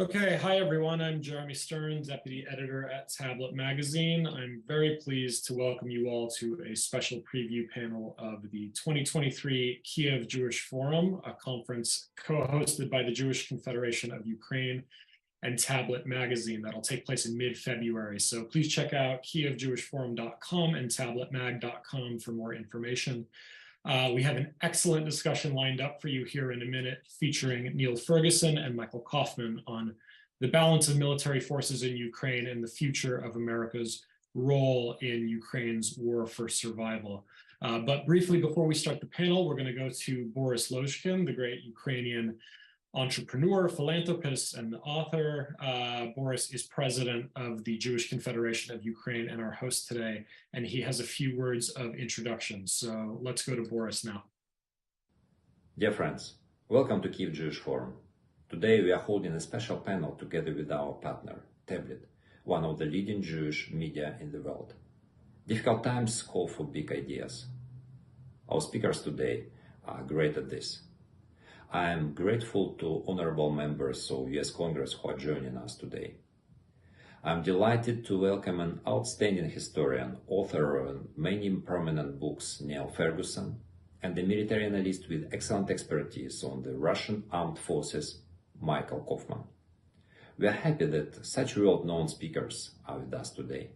Okay, hi everyone. I'm Jeremy Stern, Deputy Editor at TabletMagazine. I'm very pleased to welcome you all to a special preview panel of the 2023 Kiev Jewish Forum, a conference co-hosted by the Jewish Confederation of Ukraine and TabletMagazine that'll take place in mid-February. So please check out kievjewishforum.com and tabletmag.com for more information. We have an excellent discussion lined up for you here in a minute, featuring Neil Ferguson and Michael Kaufman on the balance of military forces in Ukraine and the future of America's role in Ukraine's war for survival. But briefly, before we start the panel, we're going to go to Boris Lozhkin, the great Ukrainian entrepreneur, philanthropist, and author. Boris is president of the Jewish Confederation of Ukraine and our host today, and he has a few words of introduction. So let's go to Boris now. Dear friends, welcome to Kiev Jewish Forum. Today we are holding a special panel together with our partner, Tablet, one of the leading Jewish media in the world. Difficult times call for big ideas. Our speakers today are great at this. I am grateful to honorable members of US Congress who are joining us today. I'm delighted to welcome an outstanding historian, author of many prominent books, Neil Ferguson, and a military analyst with excellent expertise on the Russian armed forces, Michael Kaufman. We are happy that such world-known speakers are with us today.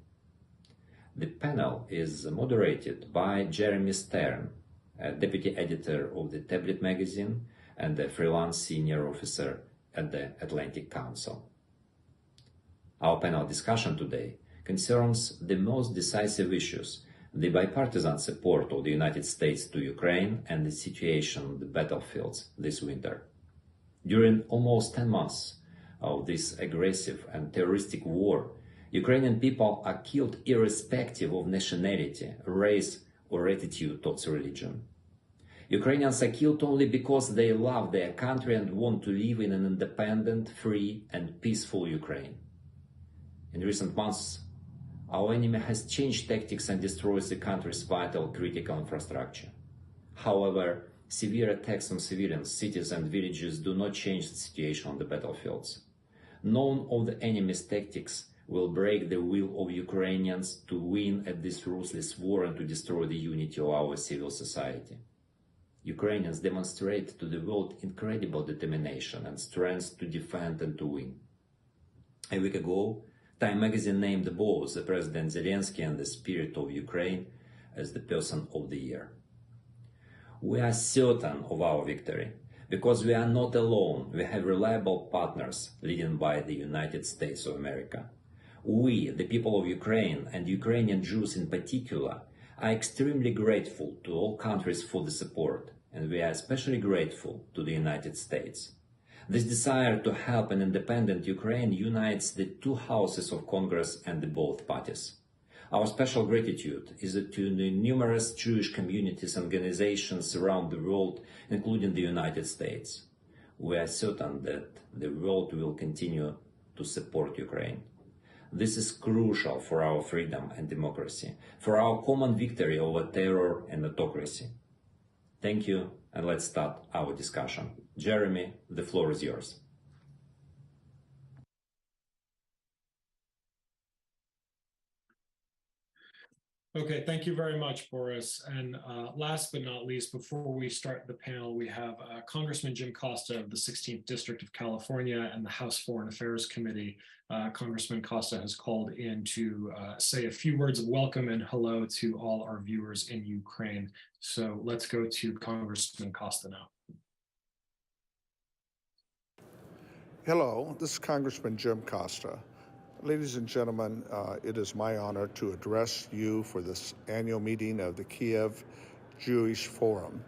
The panel is moderated by Jeremy Stern, a deputy editor of the TabletMagazine and a freelance senior officer at the Atlantic Council. Our panel discussion today concerns the most decisive issues, the bipartisan support of the United States to Ukraine and the situation on the battlefields this winter. During almost 10 months of this aggressive and terroristic war, Ukrainian people are killed irrespective of nationality, race, or attitude towards religion. Ukrainians are killed only because they love their country and want to live in an independent, free, and peaceful Ukraine. In recent months, our enemy has changed tactics and destroys the country's vital critical infrastructure. However, severe attacks on civilians, cities, and villages do not change the situation on the battlefields. None of the enemy's tactics will break the will of Ukrainians to win at this ruthless war and to destroy the unity of our civil society. Ukrainians demonstrate to the world incredible determination and strength to defend and to win. A week ago, Time magazine named both the President Zelensky and the Spirit of Ukraine as the Person of the Year. We are certain of our victory because we are not alone. We have reliable partners led by the United States of America. We, the people of Ukraine and Ukrainian Jews in particular, are extremely grateful to all countries for the support, and we are especially grateful to the United States. This desire to help an independent Ukraine unites the two houses of Congress and the both parties. Our special gratitude is to the numerous Jewish communities and organizations around the world, including the United States. We are certain that the world will continue to support Ukraine. This is crucial for our freedom and democracy, for our common victory over terror and autocracy. Thank you, and let's start our discussion. Jeremy, the floor is yours. Okay, thank you very much, Boris. And last but not least, before we start the panel, we have Congressman Jim Costa of the 16th District of California and the House Foreign Affairs Committee. Congressman Costa has called in to say a few words of welcome and hello to all our viewers in Ukraine. So let's go to Congressman Costa now. Hello, this is Congressman Jim Costa. Ladies and gentlemen, it is my honor to address you for this annual meeting of the Kiev Jewish Forum.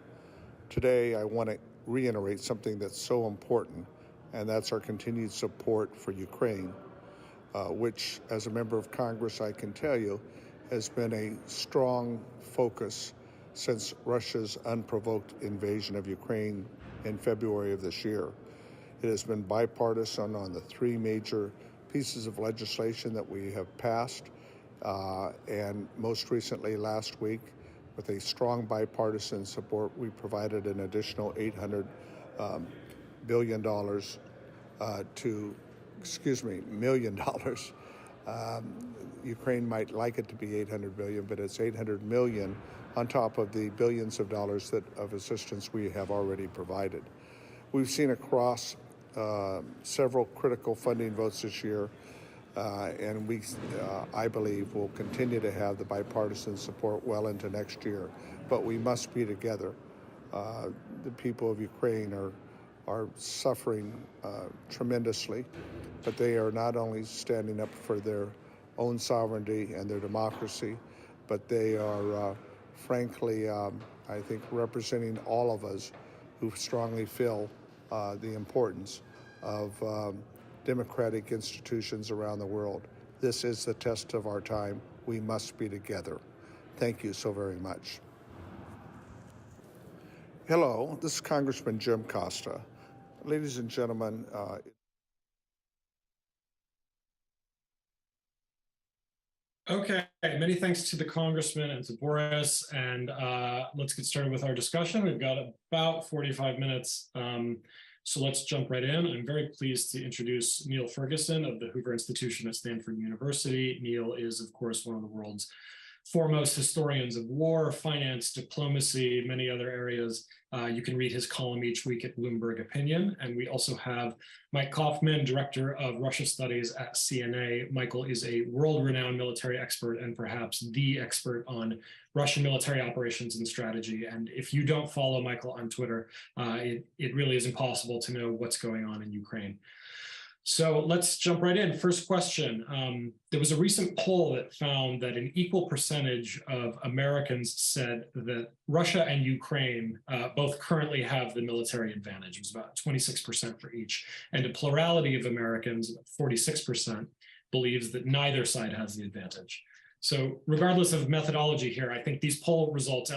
Today, I want to reiterate something that's so important, and that's our continued support for Ukraine, which, as a member of Congress, I can tell you, has been a strong focus since Russia's unprovoked invasion of Ukraine in February of this year. It has been bipartisan on the three major pieces of legislation that we have passed, and most recently last week, with a strong bipartisan support, we provided an additional $800 billion to million. Ukraine might like it to be 800 million, but it's 800 million on top of the billions of dollars of assistance we have already provided. We've seen across several critical funding votes this year, and I believe, will continue to have the bipartisan support well into next year. But we must be together. The people of Ukraine are suffering tremendously, but they are not only standing up for their own sovereignty and their democracy, but they are, frankly, I think, representing all of us who strongly feel the importance of democratic institutions around the world. This is the test of our time. We must be together. Thank you so very much. Hello, this is Congressman Jim Costa. Ladies and gentlemen, Okay, many thanks to the Congressman and to Boris, and let's get started with our discussion. We've got about 45 minutes, so let's jump right in. I'm very pleased to introduce Neil Ferguson of the Hoover Institution at Stanford University. Neil is, of course, one of the world's foremost historians of war, finance, diplomacy, many other areas. You can read his column each week at Bloomberg Opinion. And we also have Mike Kaufman, Director of Russia Studies at CNA. Michael is a world-renowned military expert and perhaps the expert on Russian military operations and strategy. And if you don't follow Michael on Twitter, it really is impossible to know what's going on in Ukraine. So let's jump right in. First question. There was a recent poll that found that an equal percentage of Americans said that Russia and Ukraine both currently have the military advantage. It was about 26% for each. And a plurality of Americans, 46%, believes that neither side has the advantage. So regardless of methodology here, I think these poll results,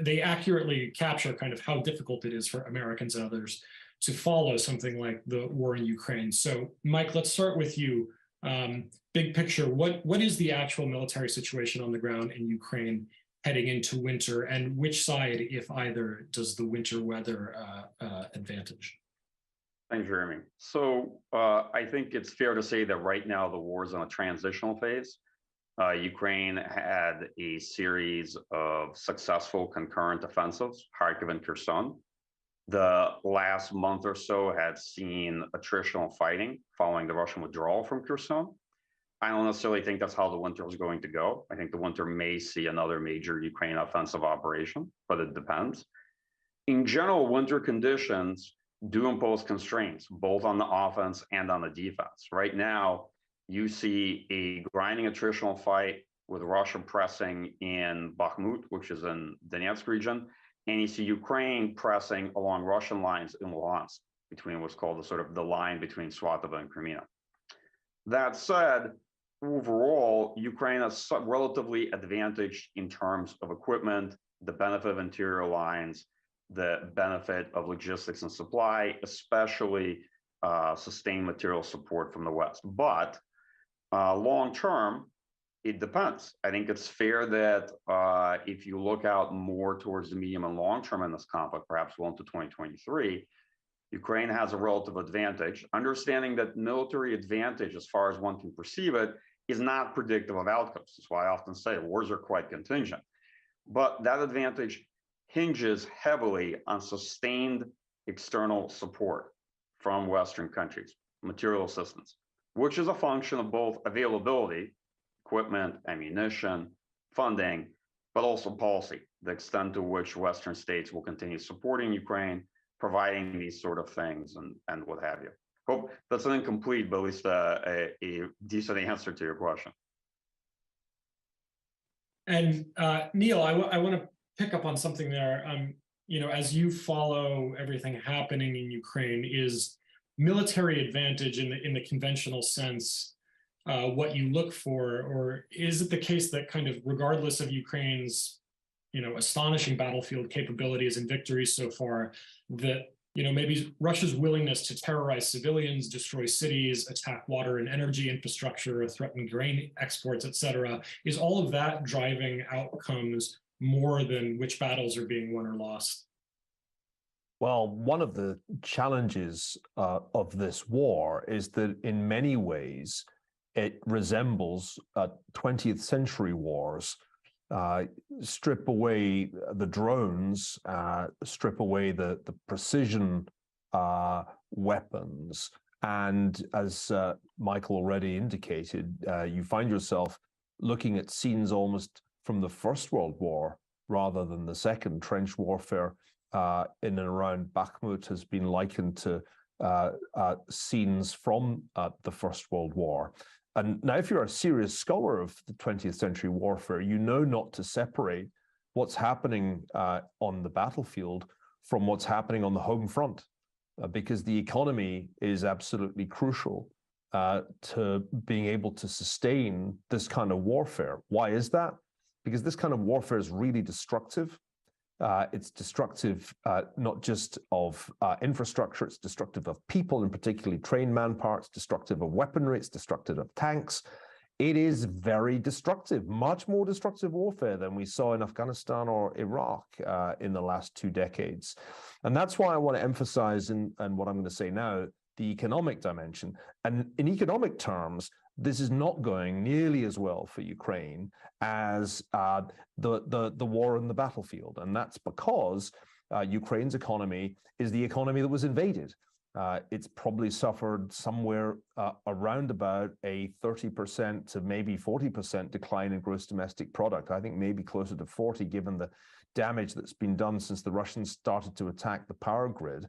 they accurately capture kind of how difficult it is for Americans and others to follow something like the war in Ukraine. So, Mike, let's start with you. Big picture, what is the actual military situation on the ground in Ukraine heading into winter, and which side, if either, does the winter weather advantage? Thanks, Jeremy. So I think it's fair to say that right now the war is in a transitional phase. Ukraine had a series of successful concurrent offensives, Kharkiv and Kherson. The last month or so had seen attritional fighting following the Russian withdrawal from Kherson. I don't necessarily think that's how the winter is going to go. I think the winter may see another major Ukraine offensive operation, but it depends. In general, winter conditions do impose constraints, both on the offense and on the defense. Right now, you see a grinding attritional fight with Russia pressing in Bakhmut, which is in Donetsk region, and you see Ukraine pressing along Russian lines in Luhansk, between what's called the line between Swatovo and Crimea. That said, overall, Ukraine is relatively advantaged in terms of equipment, the benefit of interior lines, the benefit of logistics and supply, especially sustained material support from the West. But long term, it depends. I think it's fair that if you look out more towards the medium and long term in this conflict, perhaps well into 2023, Ukraine has a relative advantage. Understanding that military advantage, as far as one can perceive it, is not predictive of outcomes. That's why I often say wars are quite contingent. But that advantage hinges heavily on sustained external support from Western countries, material assistance, which is a function of both availability, equipment, ammunition, funding, but also policy, the extent to which Western states will continue supporting Ukraine, providing these sort of things and what have you. Hope that's an incomplete, but at least a decent answer to your question. And Neil, I want to pick up on something there. As you follow everything happening in Ukraine, is military advantage in the conventional sense what you look for, or is it the case that kind of regardless of Ukraine's astonishing battlefield capabilities and victories so far, that maybe Russia's willingness to terrorize civilians, destroy cities, attack water and energy infrastructure, threaten grain exports, etc., is all of that driving outcomes more than which battles are being won or lost? Well, one of the challenges of this war is that in many ways it resembles 20th century wars. Strip away the drones, strip away the precision weapons, and as Michael already indicated, you find yourself looking at scenes almost from the First World War rather than the Second. Trench warfare in and around Bakhmut has been likened to scenes from the First World War. And now, if you're a serious scholar of the 20th century warfare, you know not to separate what's happening on the battlefield from what's happening on the home front, because the economy is absolutely crucial to being able to sustain this kind of warfare. Why is that? Because this kind of warfare is really destructive. It's destructive not just of infrastructure, it's destructive of people, and particularly trained man parts, destructive of weaponry, it's destructive of tanks. It is very destructive, much more destructive warfare than we saw in Afghanistan or Iraq in the last 2 decades. And that's why I want to emphasize, and what I'm going to say now, the economic dimension. And in economic terms, this is not going nearly as well for Ukraine as the war on the battlefield. And that's because Ukraine's economy is the economy that was invaded. It's probably suffered somewhere around about a 30% to maybe 40% decline in gross domestic product. I think maybe closer to 40, given the damage that's been done since the Russians started to attack the power grid.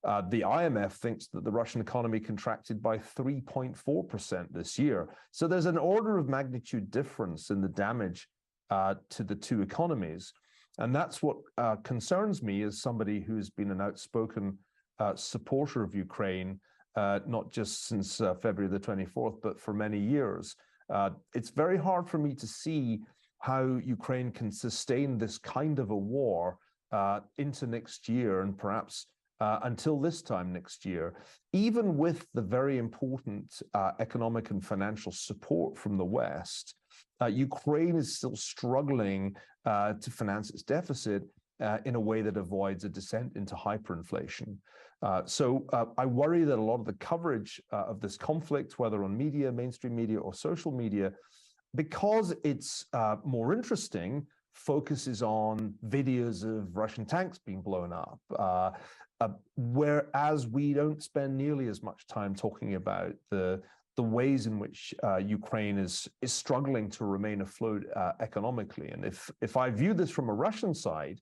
The IMF thinks that the Russian economy contracted by 3.4% this year. So there's an order of magnitude difference in the damage to the two economies. And that's what concerns me as somebody who's been an outspoken supporter of Ukraine, not just since February the 24th, but for many years. It's very hard for me to see how Ukraine can sustain this kind of a war into next year and perhaps until this time next year, even with the very important economic and financial support from the West. Ukraine is still struggling to finance its deficit in a way that avoids a descent into hyperinflation. So I worry that a lot of the coverage of this conflict, whether on media, mainstream media, or social media, because it's more interesting, focuses on videos of Russian tanks being blown up, whereas we don't spend nearly as much time talking about the ways in which Ukraine is struggling to remain afloat economically. And if I view this from a Russian side,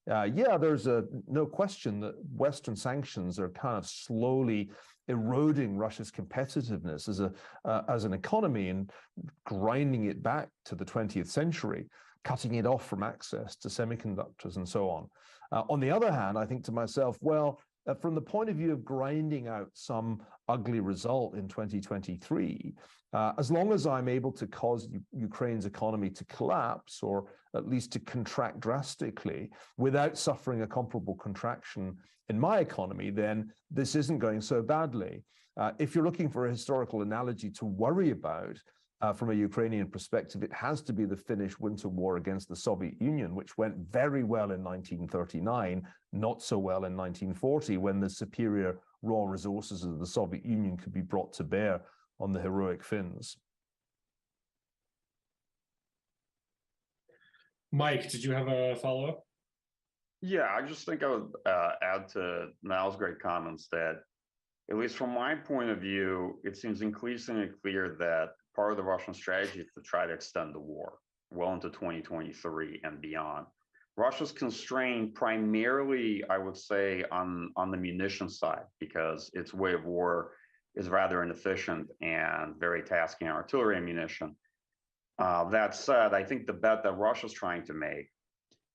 yeah, there's no question that Western sanctions are kind of slowly eroding Russia's competitiveness as an economy and grinding it back to the 20th century, cutting it off from access to semiconductors and so on. On the other hand, I think to myself, well, from the point of view of grinding out some ugly result in 2023, as long as I'm able to cause Ukraine's economy to collapse or at least to contract drastically without suffering a comparable contraction in my economy, then this isn't going so badly. If you're looking for a historical analogy to worry about, from a Ukrainian perspective, it has to be the Finnish Winter War against the Soviet Union, which went very well in 1939, not so well in 1940, when the superior raw resources of the Soviet Union could be brought to bear on the heroic Finns. Mike, did you have a follow-up? Yeah, I just think I would add to Niall's great comments that, at least from my point of view, it seems increasingly clear that part of the Russian strategy is to try to extend the war well into 2023 and beyond. Russia's constrained primarily, I would say, on the munition side, because its way of war is rather inefficient and very tasking on artillery ammunition. That said, I think the bet that Russia's trying to make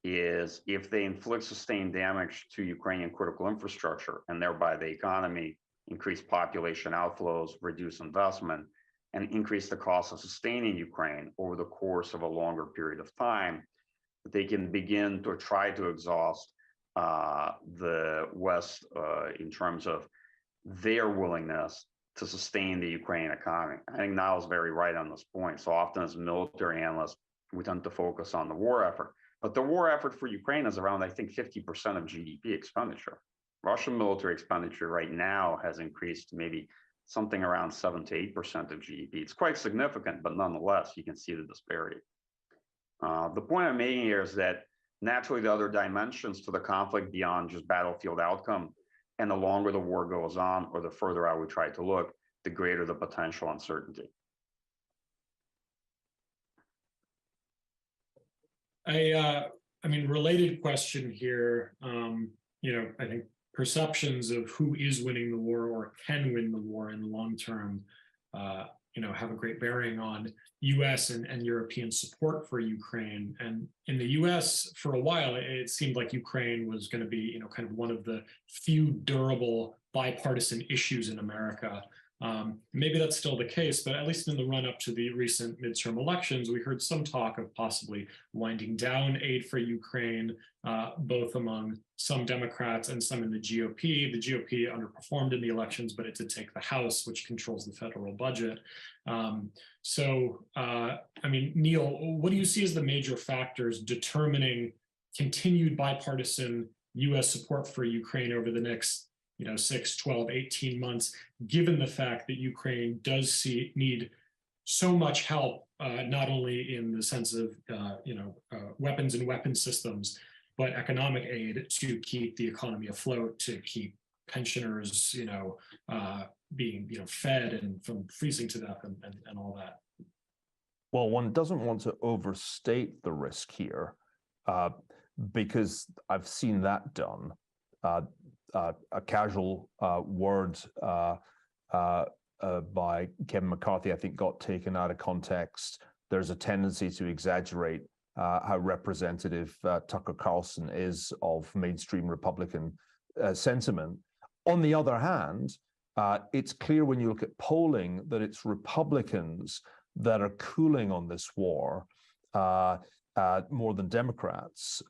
is if they inflict sustained damage to Ukrainian critical infrastructure and thereby the economy, increase population outflows, reduce investment, and increase the cost of sustaining Ukraine over the course of a longer period of time, they can begin to try to exhaust the West in terms of their willingness to sustain the Ukrainian economy. I think Niall's very right on this point. So often as military analysts, we tend to focus on the war effort. But the war effort for Ukraine is around, I think, 50% of GDP expenditure. Russian military expenditure right now has increased to maybe something around 7 to 8% of GDP. It's quite significant, but nonetheless, you can see the disparity. The point I'm making here is that naturally the other dimensions to the conflict beyond just battlefield outcome, and the longer the war goes on or the further out we try to look, the greater the potential uncertainty. I mean, related question here. I think perceptions of who is winning the war or can win the war in the long term, have a great bearing on U.S. and European support for Ukraine. And in the U.S., for a while, it seemed like Ukraine was going to be, kind of one of the few durable bipartisan issues in America. Maybe that's still the case, but at least in the run up to the recent midterm elections, we heard some talk of possibly winding down aid for Ukraine, both among some Democrats and some in the GOP. The GOP underperformed in the elections, but it did take the House, which controls the federal budget. Neil, what do you see as the major factors determining continued bipartisan U.S. support for Ukraine over the next 6, 12, 18 months, given the fact that Ukraine does need so much help, not only in the sense of, weapons and weapon systems, but economic aid to keep the economy afloat, to keep pensioners, being, fed and from freezing to death and all that? Well, one doesn't want to overstate the risk here, because I've seen that done. A casual word by Kevin McCarthy, I think, got taken out of context. There's a tendency to exaggerate how representative Tucker Carlson is of mainstream Republican sentiment. On the other hand, it's clear when you look at polling that it's Republicans that are cooling on this war more than Democrats.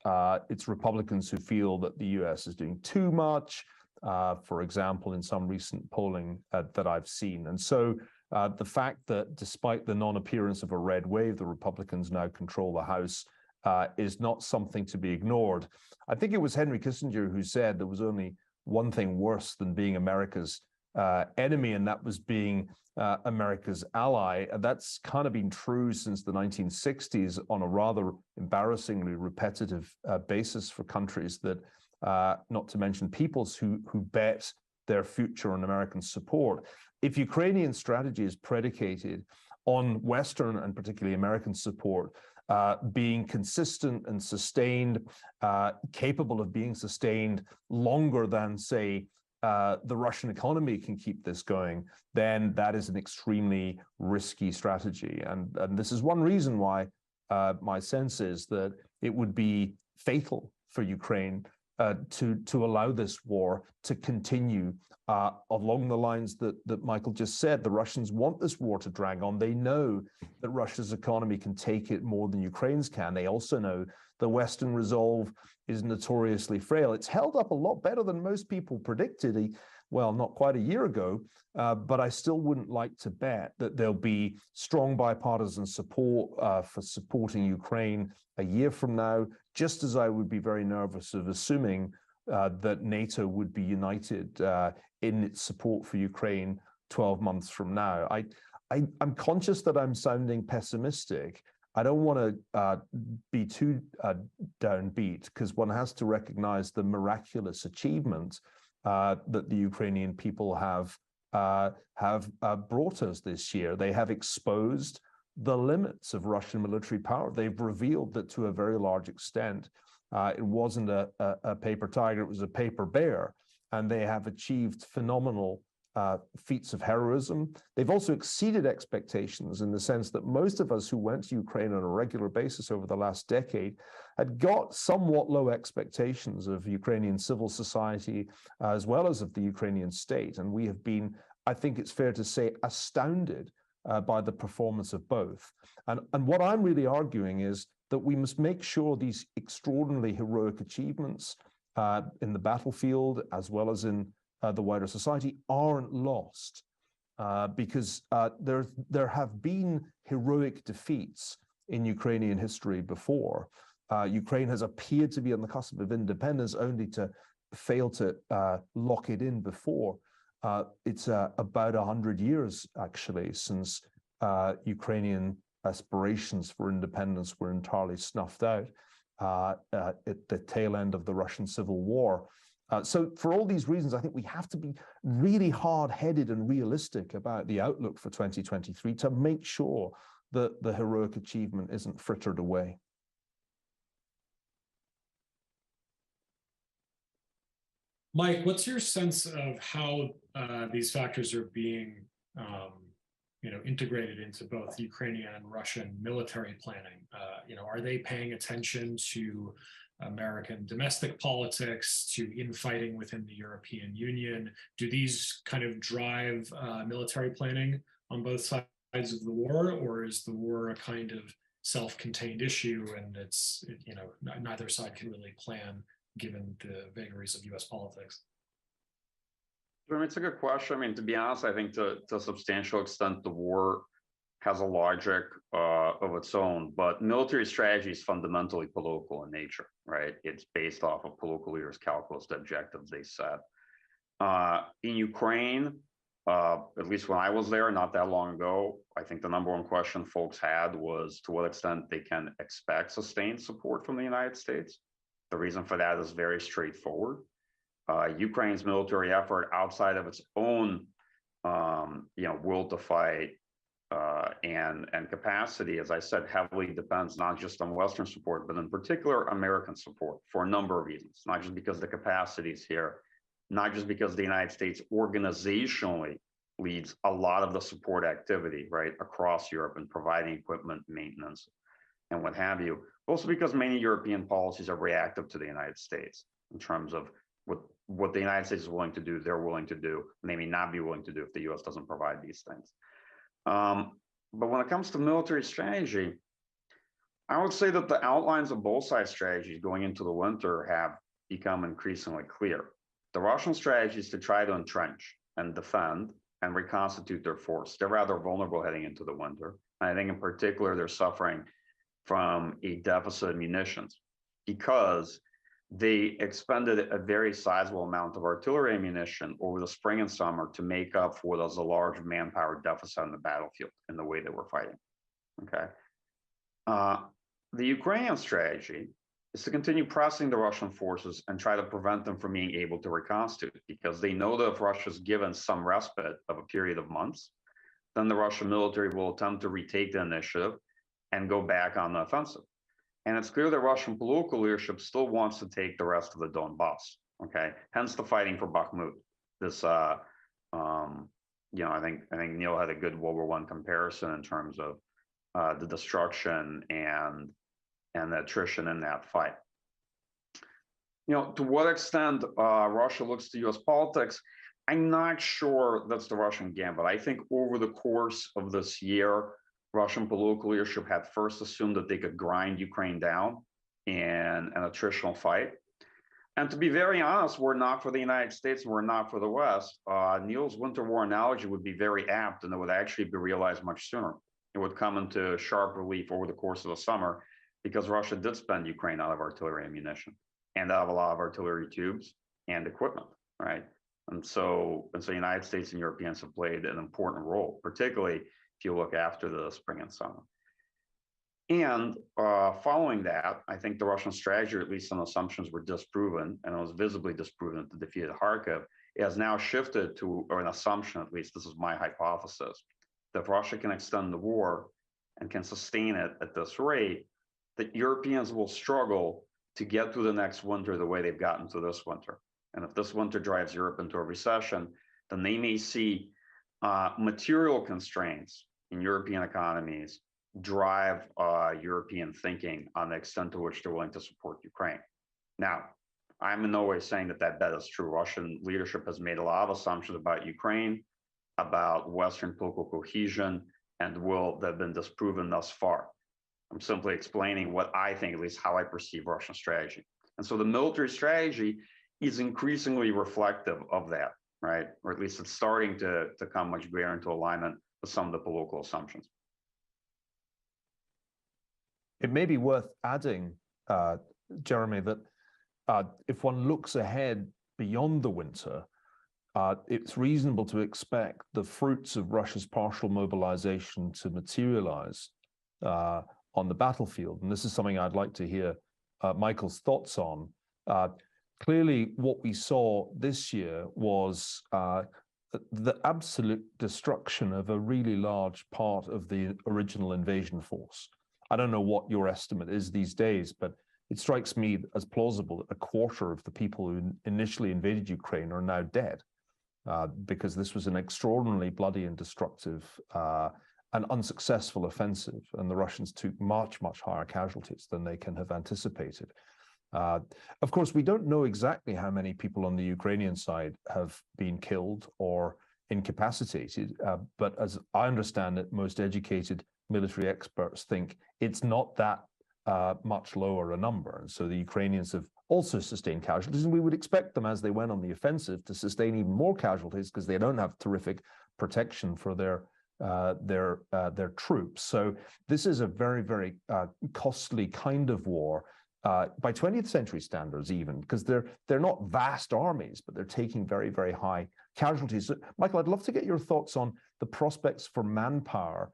It's Republicans who feel that the U.S. is doing too much, for example, in some recent polling that I've seen. And so the fact that despite the non-appearance of a red wave, the Republicans now control the House is not something to be ignored. I think it was Henry Kissinger who said there was only one thing worse than being America's enemy, and that was being America's ally. And that's kind of been true since the 1960s on a rather embarrassingly repetitive basis for countries that, not to mention peoples who bet their future on American support. If Ukrainian strategy is predicated on Western and particularly American support being consistent and sustained, capable of being sustained longer than, say, the Russian economy can keep this going, then that is an extremely risky strategy. And this is one reason why my sense is that it would be fatal for Ukraine to allow this war to continue along the lines that Michael just said. The Russians want this war to drag on. They know that Russia's economy can take it more than Ukraine's can. They also know the Western resolve is notoriously frail. It's held up a lot better than most people predicted, well, not quite a year ago, but I still wouldn't like to bet that there'll be strong bipartisan support for supporting Ukraine a year from now, just as I would be very nervous of assuming that NATO would be united in its support for Ukraine 12 months from now. I'm conscious that I'm sounding pessimistic. I don't want to be too downbeat, because one has to recognize the miraculous achievement that the Ukrainian people have brought us this year. They have exposed the limits of Russian military power. They've revealed that to a very large extent, it wasn't a paper tiger, it was a paper bear, and they have achieved phenomenal feats of heroism. They've also exceeded expectations in the sense that most of us who went to Ukraine on a regular basis over the last decade had got somewhat low expectations of Ukrainian civil society as well as of the Ukrainian state. And we have been, I think it's fair to say, astounded by the performance of both. And what I'm really arguing is that we must make sure these extraordinarily heroic achievements in the battlefield as well as in the wider society aren't lost, because there have been heroic defeats in Ukrainian history before. Ukraine has appeared to be on the cusp of independence only to failed to lock it in before. It's about 100 years, actually, since Ukrainian aspirations for independence were entirely snuffed out at the tail end of the Russian Civil War. So for all these reasons, I think we have to be really hard-headed and realistic about the outlook for 2023 to make sure that the heroic achievement isn't frittered away. Mike, what's your sense of how these factors are being integrated into both Ukrainian and Russian military planning? Are they paying attention to American domestic politics, to infighting within the European Union? Do these kind of drive military planning on both sides of the war, or is the war a kind of self-contained issue and neither side can really plan given the vagaries of US politics? I mean, it's a good question. I mean, to be honest, I think to a substantial extent, the war has a logic of its own, but military strategy is fundamentally political in nature, right? It's based off of political leaders' calculus, the objectives they set. In Ukraine, at least when I was there not that long ago, I think the number one question folks had was to what extent they can expect sustained support from the United States. The reason for that is very straightforward. Ukraine's military effort outside of its own, will to fight and capacity, as I said, heavily depends not just on Western support, but in particular American support for a number of reasons. Not just because the capacity is here, not just because the United States organizationally leads a lot of the support activity, right, across Europe and providing equipment, maintenance, and what have you. Also because many European policies are reactive to the United States in terms of what the United States is willing to do, they're willing to do, and they may not be willing to do if the US doesn't provide these things. But when it comes to military strategy, I would say that the outlines of both sides' strategies going into the winter have become increasingly clear. The Russian strategy is to try to entrench and defend and reconstitute their force. They're rather vulnerable heading into the winter. And I think in particular, they're suffering from a deficit of munitions because they expended a very sizable amount of artillery ammunition over the spring and summer to make up for what was a large manpower deficit on the battlefield in the way they were fighting. Okay. The Ukrainian strategy is to continue pressing the Russian forces and try to prevent them from being able to reconstitute, because they know that if Russia's given some respite of a period of months, then the Russian military will attempt to retake the initiative and go back on the offensive. And it's clear that Russian political leadership still wants to take the rest of the Donbass. Okay, hence the fighting for Bakhmut. This, I think Neil had a good World War I comparison in terms of the destruction and the attrition in that fight. To what extent Russia looks to U.S. politics, I'm not sure that's the Russian gambit. I think over the course of this year, Russian political leadership had first assumed that they could grind Ukraine down in an attritional fight. And to be very honest, we're not for the United States, we're not for the West. Neil's winter war analogy would be very apt, and it would actually be realized much sooner. It would come into sharp relief over the course of the summer because Russia did spend Ukraine out of artillery ammunition and out of a lot of artillery tubes and equipment, right? And so the United States and Europeans have played an important role, particularly if you look after the spring and summer. And following that, I think the Russian strategy, or at least some assumptions, were disproven, and it was visibly disproven at the defeat of Kharkiv. It has now shifted to, or an assumption, at least this is my hypothesis, that if Russia can extend the war and can sustain it at this rate, that Europeans will struggle to get through the next winter the way they've gotten through this winter. And if this winter drives Europe into a recession, then they may see material constraints in European economies drive European thinking on the extent to which they're willing to support Ukraine. Now, I'm in no way saying that bet is true. Russian leadership has made a lot of assumptions about Ukraine, about Western political cohesion, and that have been disproven thus far. I'm simply explaining what I think, at least how I perceive Russian strategy. And so the military strategy is increasingly reflective of that, right? Or at least it's starting to come much greater into alignment with some of the political assumptions. It may be worth adding, Jeremy, that if one looks ahead beyond the winter, it's reasonable to expect the fruits of Russia's partial mobilization to materialize on the battlefield. And this is something I'd like to hear Michael's thoughts on. Clearly, what we saw this year was the absolute destruction of a really large part of the original invasion force. I don't know what your estimate is these days, but it strikes me as plausible that a quarter of the people who initially invaded Ukraine are now dead, because this was an extraordinarily bloody and destructive and unsuccessful offensive, and the Russians took much, much higher casualties than they can have anticipated. Of course, we don't know exactly how many people on the Ukrainian side have been killed or incapacitated, but as I understand it, most educated military experts think it's not that much lower a number. And so the Ukrainians have also sustained casualties, and we would expect them, as they went on the offensive, to sustain even more casualties because they don't have terrific protection for their troops. So this is a very, very costly kind of war. By 20th century standards, even, because they're not vast armies, but they're taking very, very high casualties. So, Michael, I'd love to get your thoughts on the prospects for manpower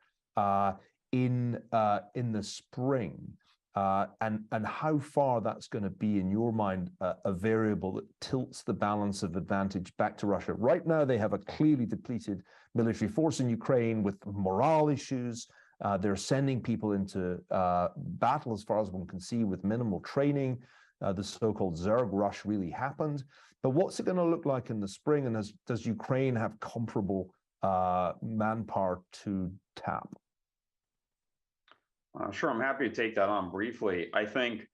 in the spring, and how far that's going to be, in your mind, a variable that tilts the balance of advantage back to Russia. Right now, they have a clearly depleted military force in Ukraine with morale issues. They're sending people into battle, as far as one can see, with minimal training. The so-called Zerg rush really happened. But what's it going to look like in the spring? And does Ukraine have comparable manpower to tap? Sure, I'm happy to take that on briefly. I think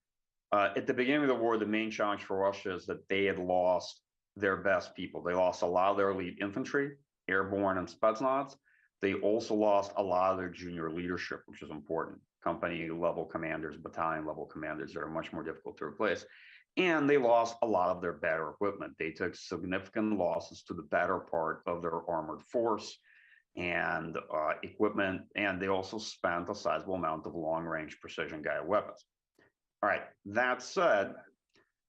at the beginning of the war, the main challenge for Russia is that they had lost their best people. They lost a lot of their elite infantry, airborne and Spetsnaz. They also lost a lot of their junior leadership, which is important. Company level commanders, battalion level commanders that are much more difficult to replace. And they lost a lot of their better equipment. They took significant losses to the better part of their armored force and equipment. And they also spent a sizable amount of long-range precision guided weapons. All right, that said,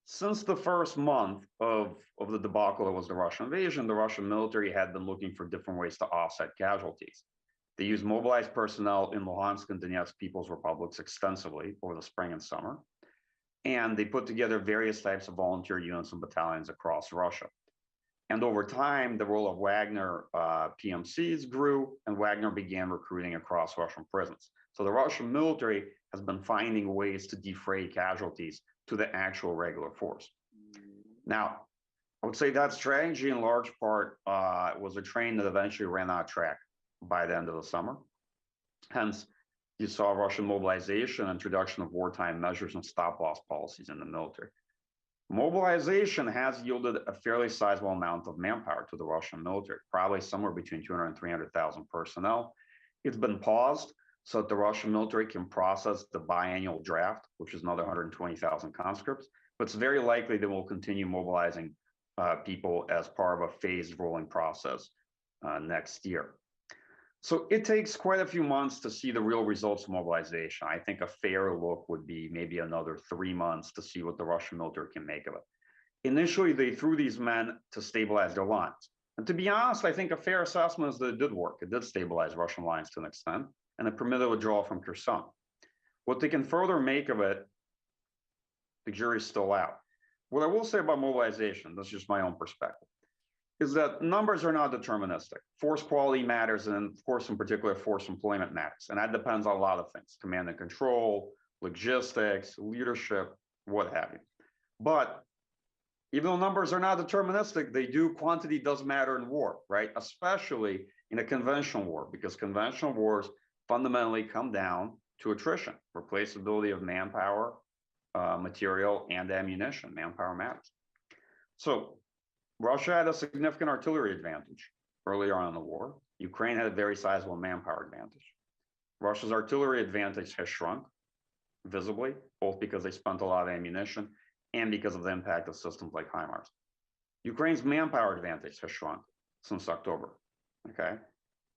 since the first month of the debacle that was the Russian invasion, the Russian military had been looking for different ways to offset casualties. They used mobilized personnel in Luhansk and Donetsk People's Republics extensively over the spring and summer. And they put together various types of volunteer units and battalions across Russia. And over time, the role of Wagner PMCs grew, and Wagner began recruiting across Russian prisons. So the Russian military has been finding ways to defray casualties to the actual regular force. Now, I would say that strategy in large part was a train that eventually ran out of track by the end of the summer. Hence, you saw Russian mobilization, introduction of wartime measures and stop-loss policies in the military. Mobilization has yielded a fairly sizable amount of manpower to the Russian military, probably somewhere between 200 and 300,000 personnel. It's been paused so that the Russian military can process the biannual draft, which is another 120,000 conscripts. But it's very likely they will continue mobilizing people as part of a phased rolling process next year. So it takes quite a few months to see the real results of mobilization. I think a fair look would be maybe another 3 months to see what the Russian military can make of it. Initially, they threw these men to stabilize their lines. And to be honest, I think a fair assessment is that it did work. It did stabilize Russian lines to an extent, and it permitted withdrawal from Kherson. What they can further make of it, the jury's still out. What I will say about mobilization, that's just my own perspective, is that numbers are not deterministic. Force quality matters, and of course, in particular, force employment matters. And that depends on a lot of things: command and control, logistics, leadership, what have you. But even though numbers are not deterministic, quantity does matter in war, right? Especially in a conventional war, because conventional wars fundamentally come down to attrition, replaceability of manpower, material, and ammunition. Manpower matters. So Russia had a significant artillery advantage earlier on in the war. Ukraine had a very sizable manpower advantage. Russia's artillery advantage has shrunk visibly, both because they spent a lot of ammunition and because of the impact of systems like HIMARS. Ukraine's manpower advantage has shrunk since October, okay?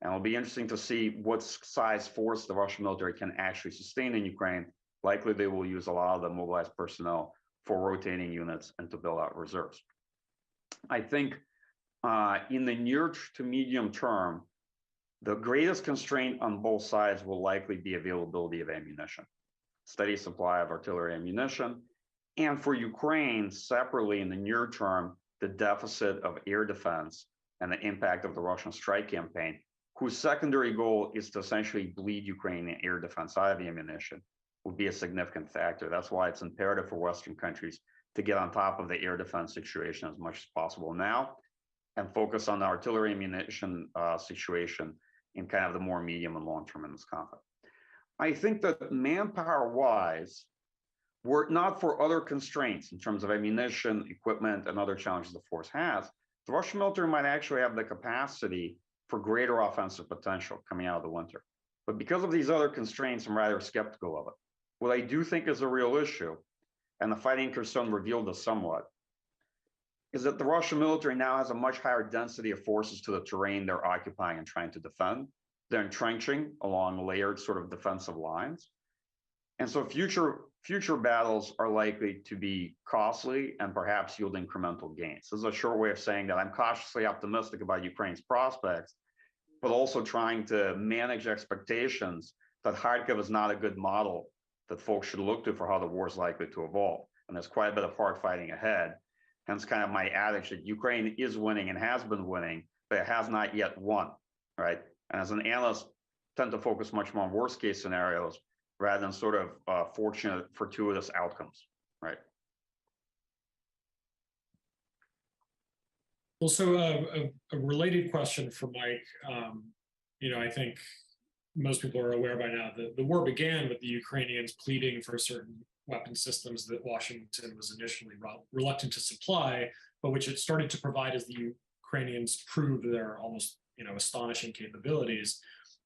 And it'll be interesting to see what size force the Russian military can actually sustain in Ukraine. Likely they will use a lot of the mobilized personnel for rotating units and to build out reserves. I think in the near to medium term, the greatest constraint on both sides will likely be availability of ammunition, steady supply of artillery ammunition, and for Ukraine, separately in the near term, the deficit of air defense and the impact of the Russian strike campaign, whose secondary goal is to essentially bleed Ukrainian air defense out of ammunition, will be a significant factor. That's why it's imperative for Western countries to get on top of the air defense situation as much as possible now and focus on the artillery ammunition situation in kind of the more medium and long term in this conflict. I think that manpower-wise, were it not for other constraints in terms of ammunition, equipment, and other challenges the force has, the Russian military might actually have the capacity for greater offensive potential coming out of the winter. But because of these other constraints, I'm rather skeptical of it. What I do think is a real issue, and the fighting Kherson revealed this somewhat, is that the Russian military now has a much higher density of forces to the terrain they're occupying and trying to defend. They're entrenching along layered sort of defensive lines. And so future battles are likely to be costly and perhaps yield incremental gains. This is a short way of saying that I'm cautiously optimistic about Ukraine's prospects, but also trying to manage expectations that Kharkiv is not a good model that folks should look to for how the war is likely to evolve. And there's quite a bit of hard fighting ahead. Hence kind of my adage that Ukraine is winning and has been winning, but it has not yet won, right? And as an analyst, I tend to focus much more on worst case scenarios rather than sort of fortunate, fortuitous outcomes, right? Also, a related question for Mike. I think most people are aware by now that the war began with the Ukrainians pleading for certain weapon systems that Washington was initially reluctant to supply, but which it started to provide as the Ukrainians proved their almost astonishing capabilities.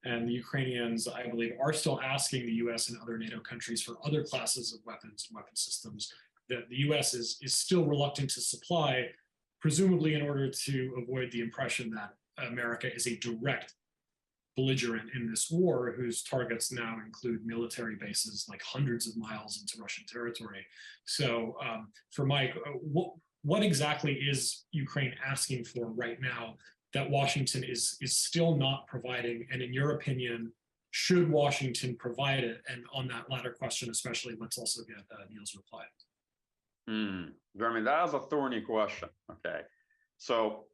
And the Ukrainians, I believe, are still asking the US and other NATO countries for other classes of weapons and weapon systems that the US is still reluctant to supply, presumably in order to avoid the impression that America is a direct belligerent in this war, whose targets now include military bases like hundreds of miles into Russian territory. So for Mike, what exactly is Ukraine asking for right now that Washington is still not providing? And in your opinion, should Washington provide it? And on that latter question especially, let's also get Neil's reply. Jeremy, that is a thorny question. Okay. So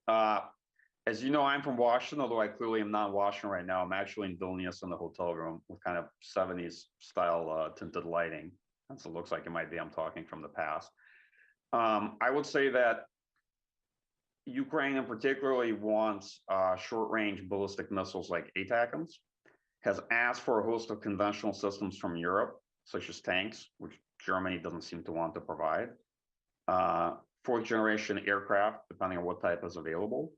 as you know, I'm from Washington, although I clearly am not in Washington right now. I'm actually in Vilnius in the hotel room with kind of 70s style tinted lighting. And so it looks like it might be I'm talking from the past. I would say that Ukraine in particularly wants short-range ballistic missiles like ATACMS, has asked for a host of conventional systems from Europe, such as tanks, which Germany doesn't seem to want to provide, fourth-generation aircraft, depending on what type is available.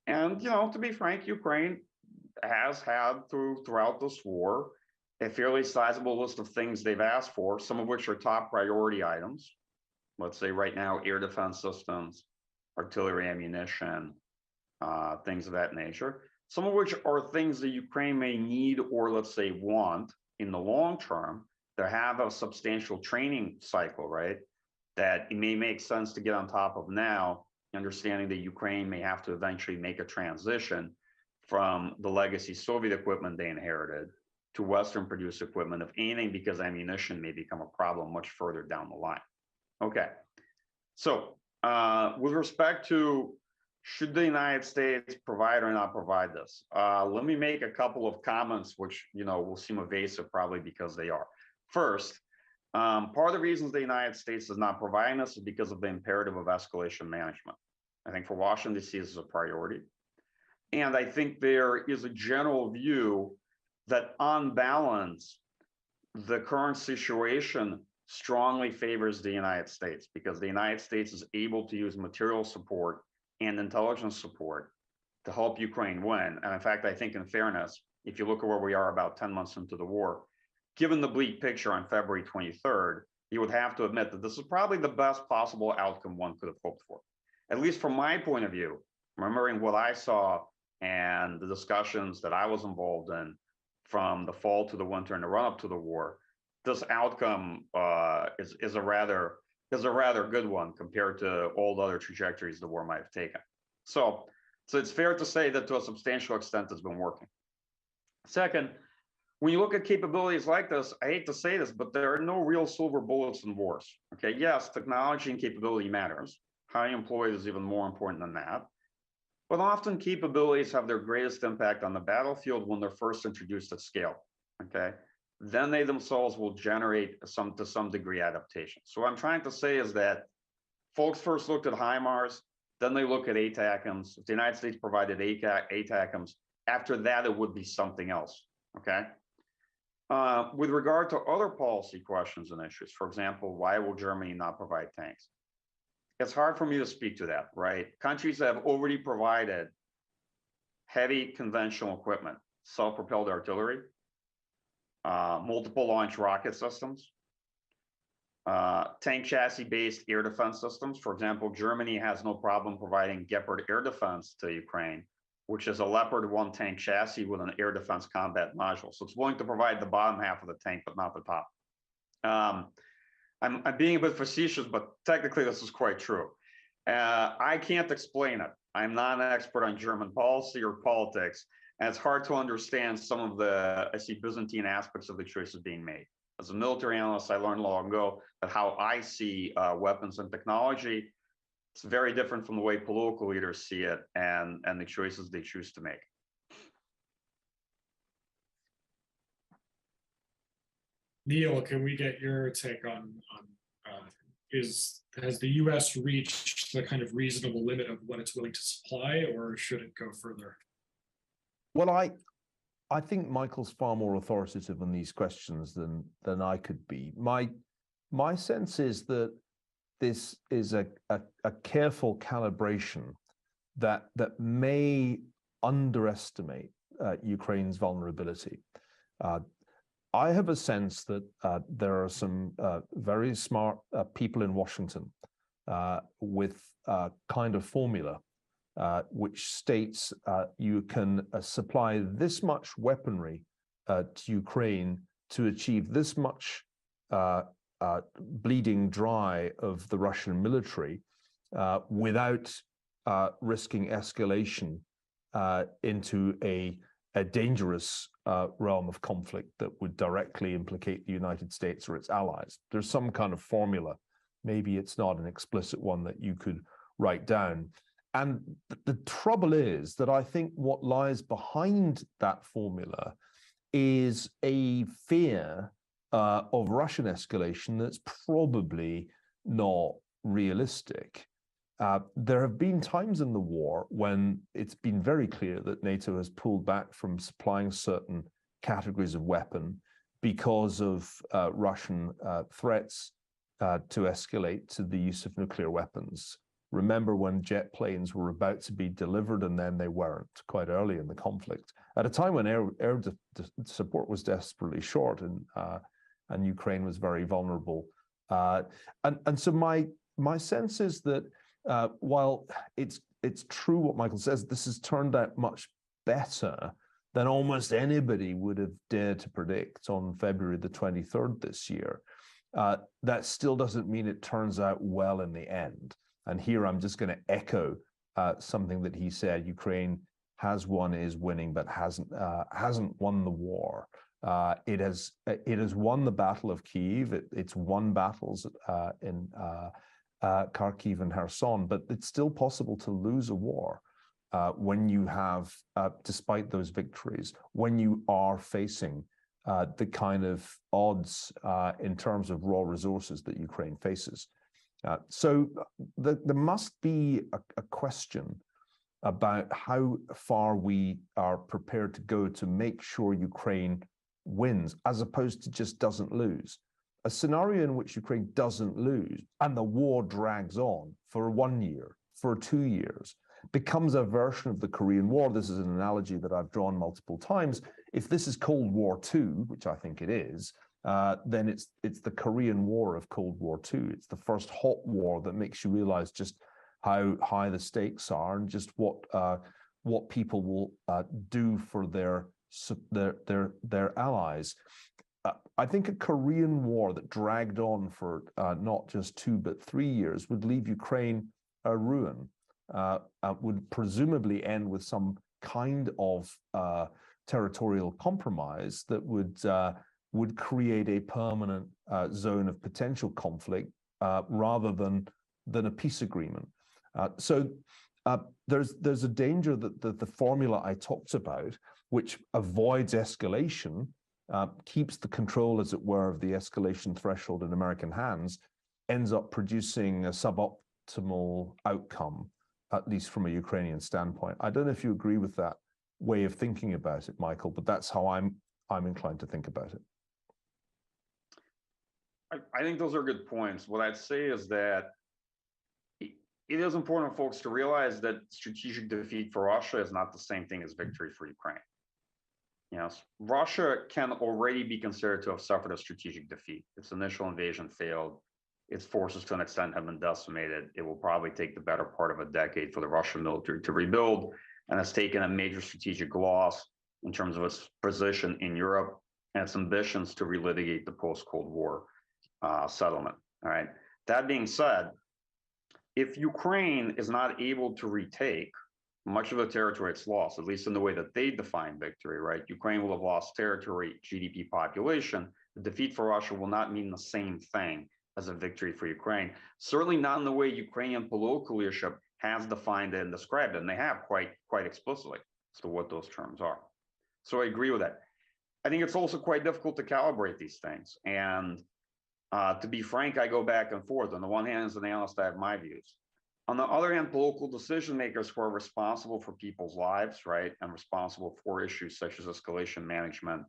And, to be frank, Ukraine has had throughout this war a fairly sizable list of things they've asked for, some of which are top priority items. Let's say right now, air defense systems, artillery ammunition, things of that nature, some of which are things that Ukraine may need or, let's say, want in the long term that have a substantial training cycle, right? That it may make sense to get on top of now, understanding that Ukraine may have to eventually make a transition from the legacy Soviet equipment they inherited to Western produced equipment, if anything, because ammunition may become a problem much further down the line. Okay, so with respect to should the United States provide or not provide this, let me make a couple of comments which will seem evasive probably because they are. First, part of the reasons the United States is not providing this is because of the imperative of escalation management. I think for Washington, D.C., this is a priority. And I think there is a general view that on balance, the current situation strongly favors the United States because the United States is able to use material support and intelligence support to help Ukraine win. And in fact, I think in fairness, if you look at where we are about 10 months into the war, given the bleak picture on February 23rd, you would have to admit that this is probably the best possible outcome one could have hoped for. At least from my point of view, remembering what I saw and the discussions that I was involved in from the fall to the winter and the run up to the war, this outcome is a rather is a rather good one compared to all the other trajectories the war might have taken. So it's fair to say that to a substantial extent it's been working. Second, when you look at capabilities like this, I hate to say this, but there are no real silver bullets in wars. Okay, yes, technology and capability matters. How you employ it is even more important than that. But often capabilities have their greatest impact on the battlefield when they're first introduced at scale. Okay, then they themselves will generate to some degree adaptation. So what I'm trying to say is that folks first looked at HIMARS, then they look at ATACMS. If the United States provided ATACMS, after that it would be something else. Okay. With regard to other policy questions and issues, for example, why will Germany not provide tanks? It's hard for me to speak to that, right? Countries that have already provided heavy conventional equipment, self-propelled artillery, multiple launch rocket systems, tank chassis-based air defense systems. For example, Germany has no problem providing Gepard air defense to Ukraine, which is a Leopard 1 tank chassis with an air defense combat module. So it's willing to provide the bottom half of the tank, but not the top. I'm being a bit facetious, but technically this is quite true. I can't explain it. I'm not an expert on German policy or politics, and it's hard to understand some of the, I see, Byzantine aspects of the choices being made. As a military analyst, I learned long ago that how I see weapons and technology, it's very different from the way political leaders see it and the choices they choose to make. Neil, can we get your take on has the U.S. reached the kind of reasonable limit of what it's willing to supply, or should it go further? Well, I think Michael's far more authoritative on these questions than I could be. My sense is that this is a careful calibration that may underestimate Ukraine's vulnerability. I have a sense that there are some very smart people in Washington with a kind of formula which states you can supply this much weaponry to Ukraine to achieve this much bleeding dry of the Russian military without risking escalation into a dangerous realm of conflict that would directly implicate the United States or its allies. There's some kind of formula. Maybe it's not an explicit one that you could write down. And the trouble is that I think what lies behind that formula is a fear of Russian escalation that's probably not realistic. There have been times in the war when it's been very clear that NATO has pulled back from supplying certain categories of weapon because of Russian threats to escalate to the use of nuclear weapons. Remember when jet planes were about to be delivered and then they weren't, quite early in the conflict, at a time when air support was desperately short and Ukraine was very vulnerable. And so my sense is that while it's true what Michael says, this has turned out much better than almost anybody would have dared to predict on February the 23rd this year. That still doesn't mean it turns out well in the end. And here I'm just going to echo something that he said: Ukraine has won, is winning, but hasn't won the war. It has won the Battle of Kyiv. It's won battles in Kharkiv and Kherson, but it's still possible to lose a war when you have, despite those victories, when you are facing the kind of odds in terms of raw resources that Ukraine faces. So there must be a question about how far we are prepared to go to make sure Ukraine wins, as opposed to just doesn't lose. A scenario in which Ukraine doesn't lose and the war drags on for 1 year, for 2 years, becomes a version of the Korean War. This is an analogy that I've drawn multiple times. If this is Cold War II, which I think it is, then it's the Korean War of Cold War II. It's the first hot war that makes you realize just how high the stakes are and just what people will do for their allies. I think a Korean war that dragged on for not just 2 but 3 years would leave Ukraine a ruin. Would presumably end with some kind of territorial compromise that would create a permanent zone of potential conflict rather than a peace agreement. So there's a danger that the formula I talked about, which avoids escalation, keeps the control, as it were, of the escalation threshold in American hands, ends up producing a suboptimal outcome, at least from a Ukrainian standpoint. I don't know if you agree with that way of thinking about it, Michael, but that's how I'm inclined to think about it. I think those are good points. What I'd say is that it is important for folks to realize that strategic defeat for Russia is not the same thing as victory for Ukraine. Yes, Russia can already be considered to have suffered a strategic defeat. Its initial invasion failed. Its forces, to an extent, have been decimated. It will probably take the better part of a decade for the Russian military to rebuild, and has taken a major strategic loss in terms of its position in Europe and its ambitions to relitigate the post-Cold War settlement. All right. That being said, if Ukraine is not able to retake much of the territory it's lost, at least in the way that they define victory, right? Ukraine will have lost territory, GDP, population. The defeat for Russia will not mean the same thing as a victory for Ukraine. Certainly not in the way Ukrainian political leadership has defined it and described it, and they have quite explicitly as to what those terms are. So I agree with that. I think it's also quite difficult to calibrate these things. And to be frank, I go back and forth. On the one hand, as an analyst, I have my views. On the other hand, political decision makers who are responsible for people's lives, right, and responsible for issues such as escalation management,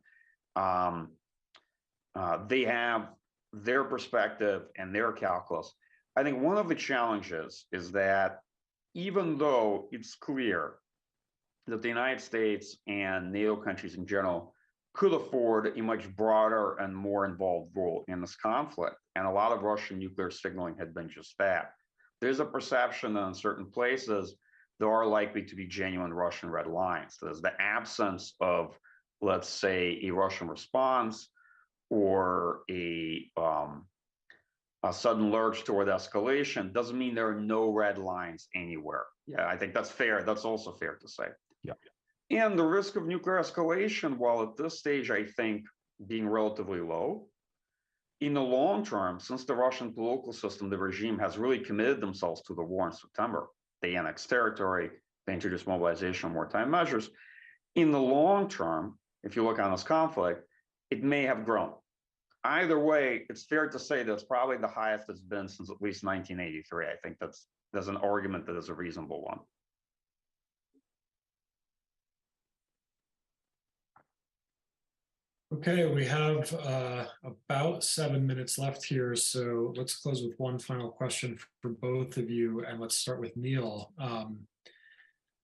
they have their perspective and their calculus. I think one of the challenges is that even though it's clear that the United States and NATO countries in general could afford a much broader and more involved role in this conflict, and a lot of Russian nuclear signaling had been just that, there's a perception that in certain places there are likely to be genuine Russian red lines. There's the absence of, let's say, a Russian response or a sudden lurch toward escalation doesn't mean there are no red lines anywhere. Yeah, I think that's fair. That's also fair to say. Yeah. And the risk of nuclear escalation, while at this stage, I think, being relatively low, in the long term, since the Russian political system, the regime has really committed themselves to the war in September. They annexed territory, they introduced mobilization and wartime measures. In the long term, if you look on this conflict, it may have grown. Either way, it's fair to say that it's probably the highest it's been since at least 1983. I think there's an argument that is a reasonable one. Okay, we have about 7 minutes left here, so let's close with one final question for both of you, and let's start with Neil.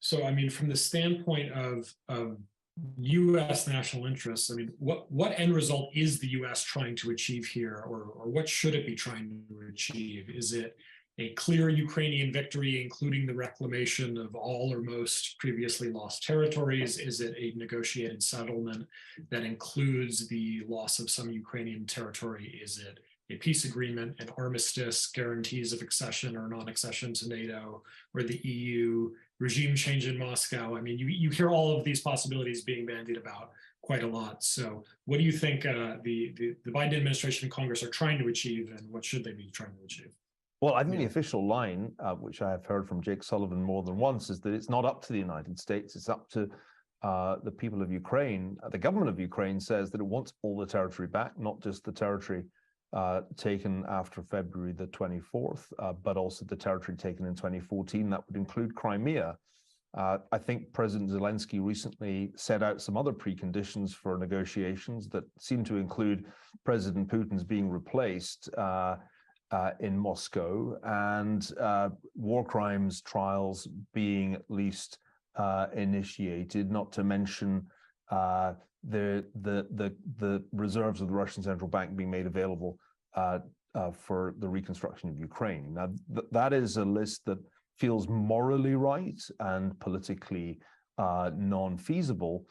So, I mean, from the standpoint of U.S. national interests, I mean, what end result is the U.S. trying to achieve here, or what should it be trying to achieve? Is it a clear Ukrainian victory, including the reclamation of all or most previously lost territories? Is it a negotiated settlement that includes the loss of some Ukrainian territory? Is it a peace agreement, an armistice, guarantees of accession or non-accession to NATO or the EU, regime change in Moscow? I mean, you hear all of these possibilities being bandied about quite a lot. So what do you think the Biden administration and Congress are trying to achieve, and what should they be trying to achieve? Well, I think the official line, which I have heard from Jake Sullivan more than once, is that it's not up to the United States, it's up to the people of Ukraine. The government of Ukraine says that it wants all the territory back, not just the territory taken after February the 24th, but also the territory taken in 2014. That would include Crimea. I think President Zelensky recently set out some other preconditions for negotiations that seem to include President Putin's being replaced in Moscow, and war crimes trials being at least initiated, not to mention the reserves of the Russian Central Bank being made available for the reconstruction of Ukraine. Now, that is a list that feels morally right and politically non-feasible,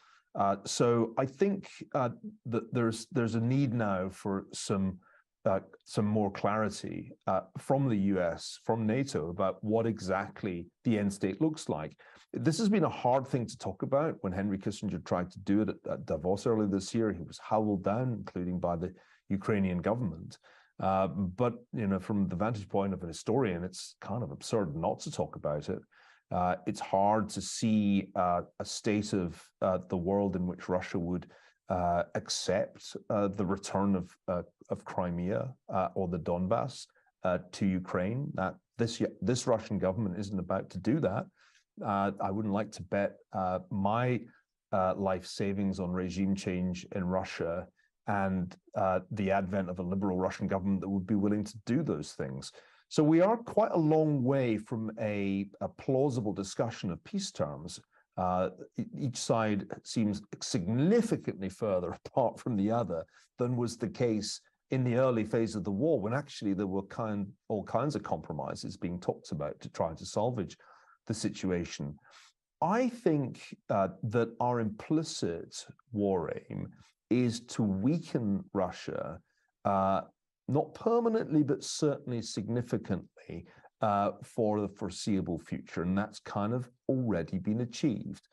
So I think that there's a need now for some more clarity from the US, from NATO, about what exactly the end state looks like. This has been a hard thing to talk about. When Henry Kissinger tried to do it at Davos earlier this year, he was howled down, including by the Ukrainian government. But from the vantage point of an historian, it's kind of absurd not to talk about it. It's hard to see a state of the world in which Russia would accept the return of Crimea or the Donbass to Ukraine. This Russian government isn't about to do that. I wouldn't like to bet my life savings on regime change in Russia and the advent of a liberal Russian government that would be willing to do those things. So we are quite a long way from a plausible discussion of peace terms. Each side seems significantly further apart from the other than was the case in the early phase of the war, when actually there were all kinds of compromises being talked about to try to salvage the situation. I think that our implicit war aim is to weaken Russia, not permanently, but certainly significantly for the foreseeable future. And that's kind of already been achieved.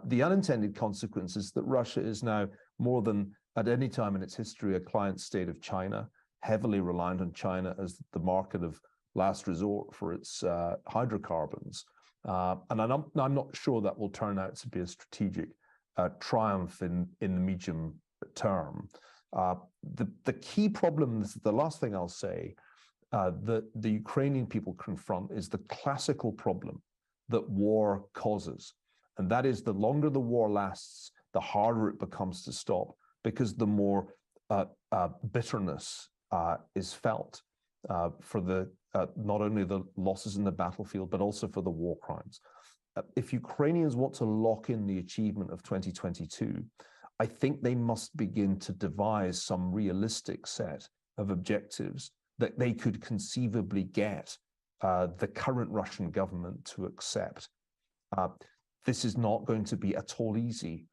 The unintended consequence is that Russia is now more than at any time in its history a client state of China, heavily reliant on China as the market of last resort for its hydrocarbons. And I'm not sure that will turn out to be a strategic triumph in the medium term. The key problem, this is the last thing I'll say, that the Ukrainian people confront is the classical problem that war causes. And that is, the longer the war lasts, the harder it becomes to stop, because the more bitterness is felt for not only the losses in the battlefield, but also for the war crimes. If Ukrainians want to lock in the achievement of 2022, I think they must begin to devise some realistic set of objectives that they could conceivably get the current Russian government to accept. This is not going to be at all easy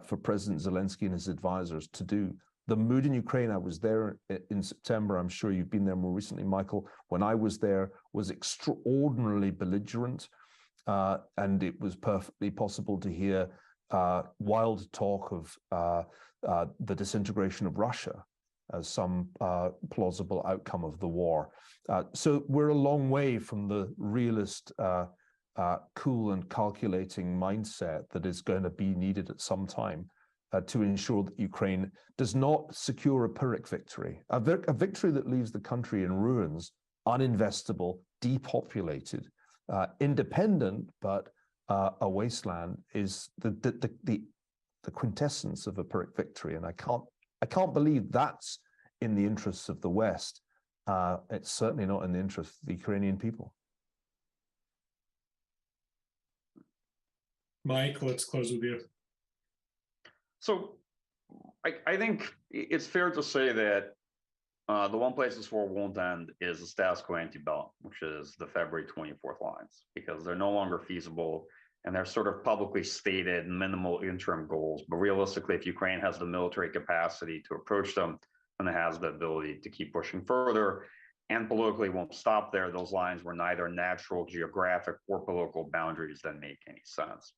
for President Zelensky and his advisors to do. The mood in Ukraine, I was there in September, I'm sure you've been there more recently, Michael, when I was there, was extraordinarily belligerent, and it was perfectly possible to hear wild talk of the disintegration of Russia as some plausible outcome of the war. So we're a long way from the realist, cool and calculating mindset that is going to be needed at some time to ensure that Ukraine does not secure a Pyrrhic victory, a victory that leaves the country in ruins, uninvestable, depopulated, independent, but a wasteland is the quintessence of a Pyrrhic victory. And I can't believe that's in the interests of the West. It's certainly not in the interest of the Ukrainian people. Mike, let's close with you. So I think it's fair to say that the one place this war won't end is the status quo antebellum, which is the February 24th lines, because they're no longer feasible and they're sort of publicly stated minimal interim goals. But realistically, if Ukraine has the military capacity to approach them, and it has the ability to keep pushing further, and politically won't stop there, those lines were neither natural, geographic, or political boundaries that make any sense.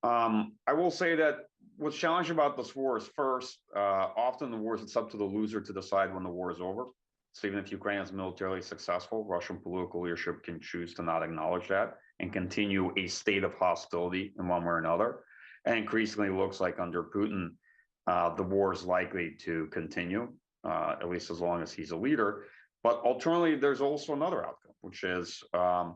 I will say that what's challenging about this war is, first, often the wars, it's up to the loser to decide when the war is over. So even if Ukraine is militarily successful, Russian political leadership can choose to not acknowledge that and continue a state of hostility in one way or another. And increasingly looks like under Putin, the war is likely to continue, at least as long as he's a leader. But alternatively, there's also another outcome, which is, and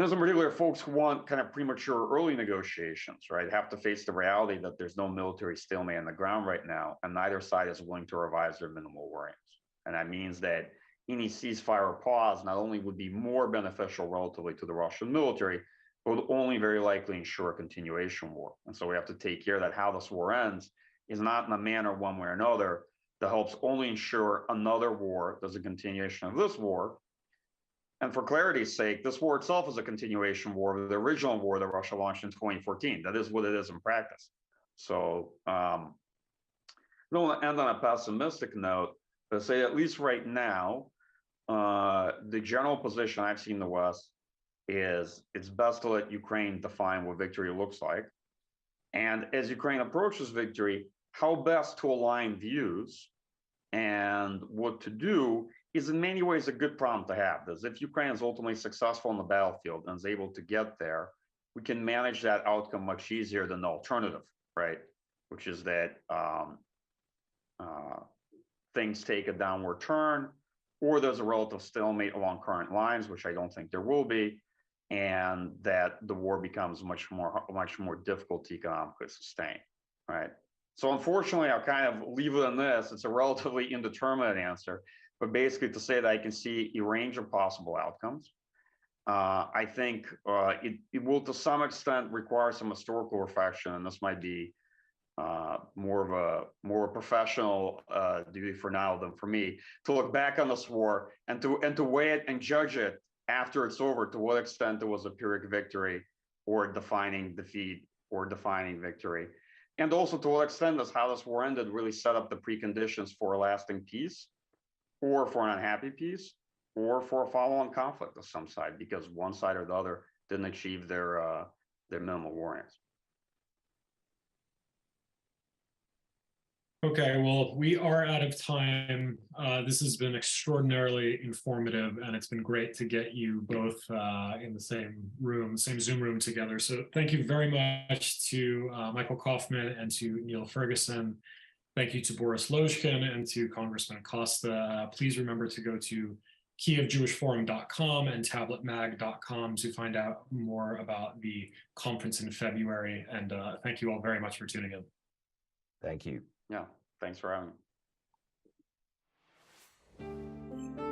there's in particular folks who want kind of premature early negotiations, right, have to face the reality that there's no military stalemate on the ground right now, and neither side is willing to revise their minimal war aims. And that means that any ceasefire or pause not only would be more beneficial relatively to the Russian military, but would only very likely ensure a continuation war. And so we have to take care that how this war ends is not in a manner one way or another that helps only ensure another war, there's a continuation of this war, And for clarity's sake, this war itself is a continuation war of the original war that Russia launched in 2014. That is what it is in practice. So, I don't want to end on a pessimistic note, but say at least right now, the general position I've seen in the West is it's best to let Ukraine define what victory looks like. And as Ukraine approaches victory, how best to align views and what to do is in many ways a good problem to have. Because if Ukraine is ultimately successful on the battlefield and is able to get there, we can manage that outcome much easier than the alternative, right? Which is that things take a downward turn, or there's a relative stalemate along current lines, which I don't think there will be, and that the war becomes much more difficult to economically sustain, right? So unfortunately, I'll kind of leave it on this. It's a relatively indeterminate answer, but basically to say that I can see a range of possible outcomes. I think it will to some extent require some historical reflection, and this might be more professional duty for now than for me to look back on this war and to weigh it and judge it after it's over, to what extent it was a Pyrrhic victory or defining defeat or defining victory. And also to what extent does how this war ended really set up the preconditions for a lasting peace or for an unhappy peace or for a follow-on conflict of some side, because one side or the other didn't achieve their minimal war aims. Okay, well, we are out of time. This has been extraordinarily informative, and it's been great to get you both in the same room, same Zoom room together. So thank you very much to Michael Kaufman and to Neil Ferguson. Thank you to Boris Lozhkin and to Congressman Costa. Please remember to go to KievJewishForum.com and TabletMag.com to find out more about the conference in February. And thank you all very much for tuning in. Thank you. Yeah, thanks for having me.